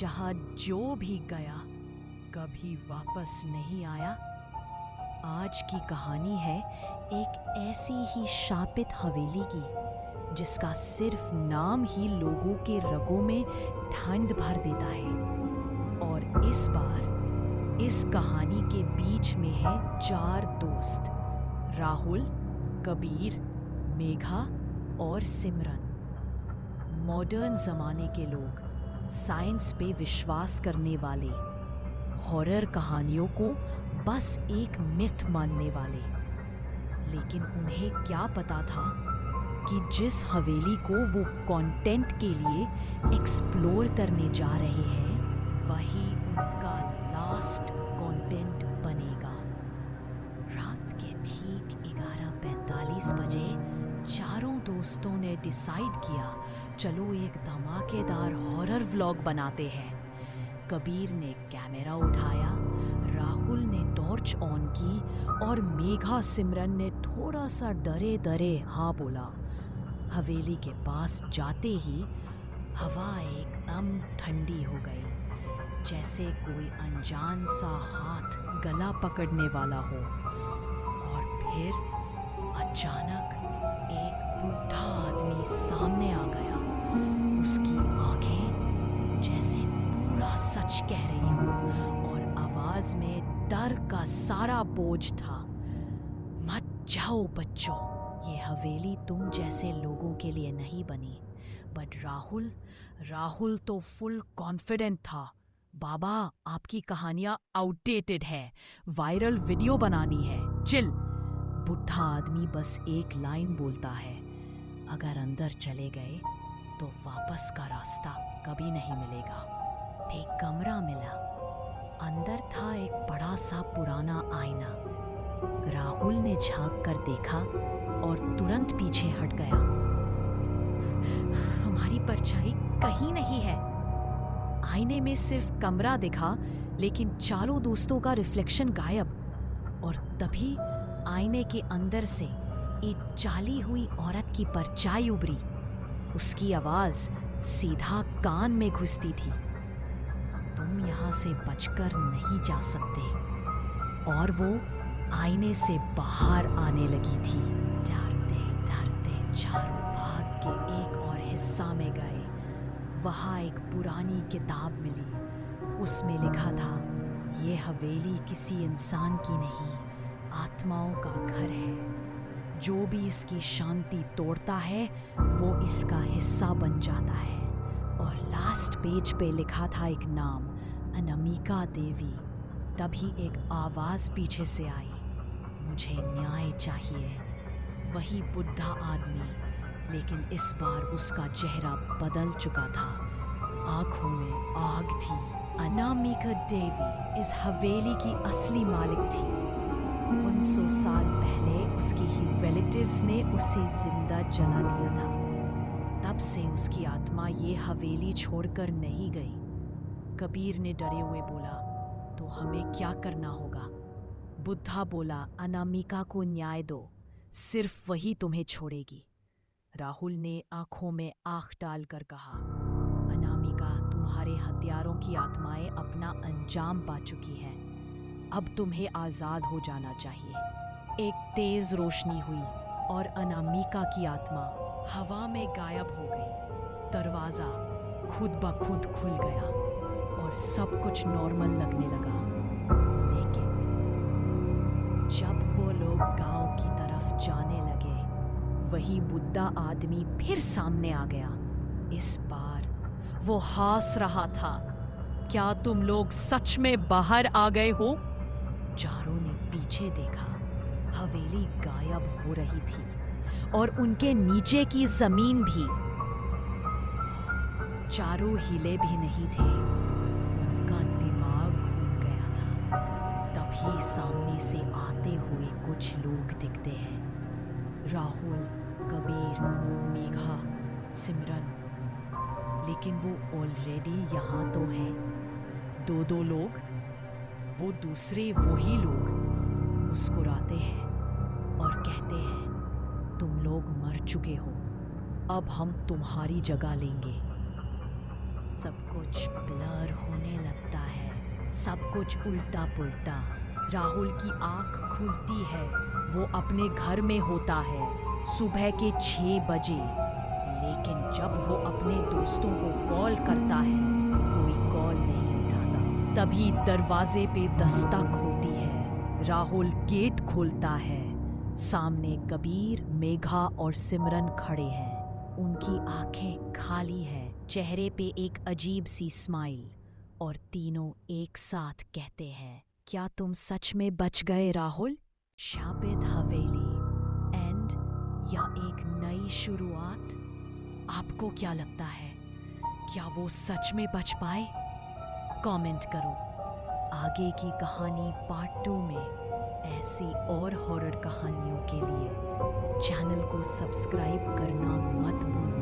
जहां जो भी गया कभी वापस नहीं आया। आज की कहानी है एक ऐसी ही शापित हवेली की जिसका सिर्फ नाम ही लोगों के रगों में ठंड भर देता है। और इस बार इस कहानी के बीच में है 4 दोस्त, राहुल, कबीर, मेघा और सिमरन। मॉडर्न जमाने के लोग, साइंस पे विश्वास करने वाले, हॉरर कहानियों को बस एक मिथ मानने वाले। लेकिन उन्हें क्या पता था कि जिस हवेली को वो कंटेंट के लिए एक्सप्लोर करने जा रहे हैं वही उनका लास्ट कंटेंट बनेगा। रात के ठीक 11:45 बजे चारों दोस्तों ने डिसाइड किया, चलो एक धमाकेदार हॉरर व्लॉग बनाते हैं। कबीर ने कैमरा उठाया, राहुल ने टॉर्च ऑन की और मेघा सिमरन ने थोड़ा सा डरे डरे हाँ बोला। हवेली के पास जाते ही हवा एकदम ठंडी हो गई, जैसे कोई अनजान सा हाथ गला पकड़ने वाला हो। और फिर अचानक एक बूढ़ा आदमी सामने आ गया। उसकी आंखें जैसे पूरा सच कह रही हो और आवाज में डर का सारा बोझ था। मत जाओ बच्चों, ये हवेली तुम जैसे लोगों के लिए नहीं बनी। बट राहुल तो फुल कॉन्फिडेंट था। बाबा, आपकी कहानियां आउटडेटेड है, वायरल वीडियो बनानी है, चिल। बुढ़ा आदमी बस एक लाइन बोलता है, अगर अंदर चले गए तो वापस का रास्ता कभी नहीं मिलेगा। एक कमरा मिला। अंदर था एक बड़ा सा पुराना आईना। राहुल ने झांक कर देखा और तुरंत पीछे हट गया। हमारी परछाई कहीं नहीं है। आईने में सिर्फ कमरा दिखा, लेकिन चारों दोस्तों का रिफ्लेक्शन गायब। और तभी आईने के अंदर से एक चाली हुई औरत की परछाई उभरी। उसकी आवाज सीधा कान में घुसती थी, तुम यहां से बचकर नहीं जा सकते। और वो आईने से बाहर आने लगी थी। डरते डरते चारों भाग के एक और हिस्सा में गए। वहां एक पुरानी किताब मिली। उसमें लिखा था, ये हवेली किसी इंसान की नहीं, आत्माओं का घर है। जो भी इसकी शांति तोड़ता है वो इसका हिस्सा बन जाता है। और लास्ट पेज पे लिखा था एक नाम, अनामिका देवी। तभी एक आवाज पीछे से आई, मुझे न्याय चाहिए। वही बुढ़ा आदमी, लेकिन इस बार उसका चेहरा बदल चुका था। आंखों में आग थी। अनामिका देवी इस हवेली की असली मालिक थी। 500 साल पहले उसके ही रिलेटिव्स ने उसे जिंदा जला दिया था। तब से उसकी आत्मा ये हवेली छोड़कर नहीं गई। कबीर ने डरे हुए बोला, तो हमें क्या करना होगा? बुद्धा बोला, अनामिका को न्याय दो, सिर्फ वही तुम्हें छोड़ेगी। राहुल ने आंखों में आंख डालकर कहा, अनामिका, तुम्हारे हत्यारों की आत्माएं अपना अंजाम पा चुकी हैं। अब तुम्हें आजाद हो जाना चाहिए। एक तेज रोशनी हुई और अनामिका की आत्मा हवा में गायब हो गई। दरवाजा खुद ब खुद खुल गया और सब कुछ नॉर्मल लगने लगा। लेकिन जब वो लोग गांव की तरफ जाने लगे, वही बुढ़ा आदमी फिर सामने आ गया। इस बार वो हंस रहा था, क्या तुम लोग सच में बाहर आ गए हो? चारों ने पीछे देखा। हवेली गायब हो रही थी और उनके नीचे की जमीन भी। चारों हिले भी नहीं थे। उनका दिमाग घूम गया था। तभी सामने से आते हुए कुछ लोग दिखते हैं। राहुल, कबीर, मेघा, सिमरन। लेकिन वो ऑलरेडी यहाँ तो है। दो लोग, वो दूसरे वही लोग मुस्कुराते हैं और कहते हैं, तुम लोग मर चुके हो, अब हम तुम्हारी जगह लेंगे। सब कुछ ब्लर होने लगता है, सब कुछ उल्टा पुल्टा। राहुल की आंख खुलती है, वो अपने घर में होता है सुबह के 6 बजे। लेकिन जब वो अपने दोस्तों को कॉल करता है, कोई कॉल नहीं उठाता। तभी दरवाजे पे दस्तक होती है। राहुल गेट खोलता है। सामने कबीर, मेघा और सिमरन खड़े हैं। उनकी आंखें खाली है, चेहरे पे एक अजीब सी स्माइल, और तीनों एक साथ कहते हैं, क्या तुम सच में बच गए राहुल? शापित हवेली एंड या एक नई शुरुआत? आपको क्या लगता है, क्या वो सच में बच पाए? कमेंट करो। आगे की कहानी पार्ट 2 में ऐसी और हॉरर कहानियों के लिए चैनल को सब्सक्राइब करना मत भूलना।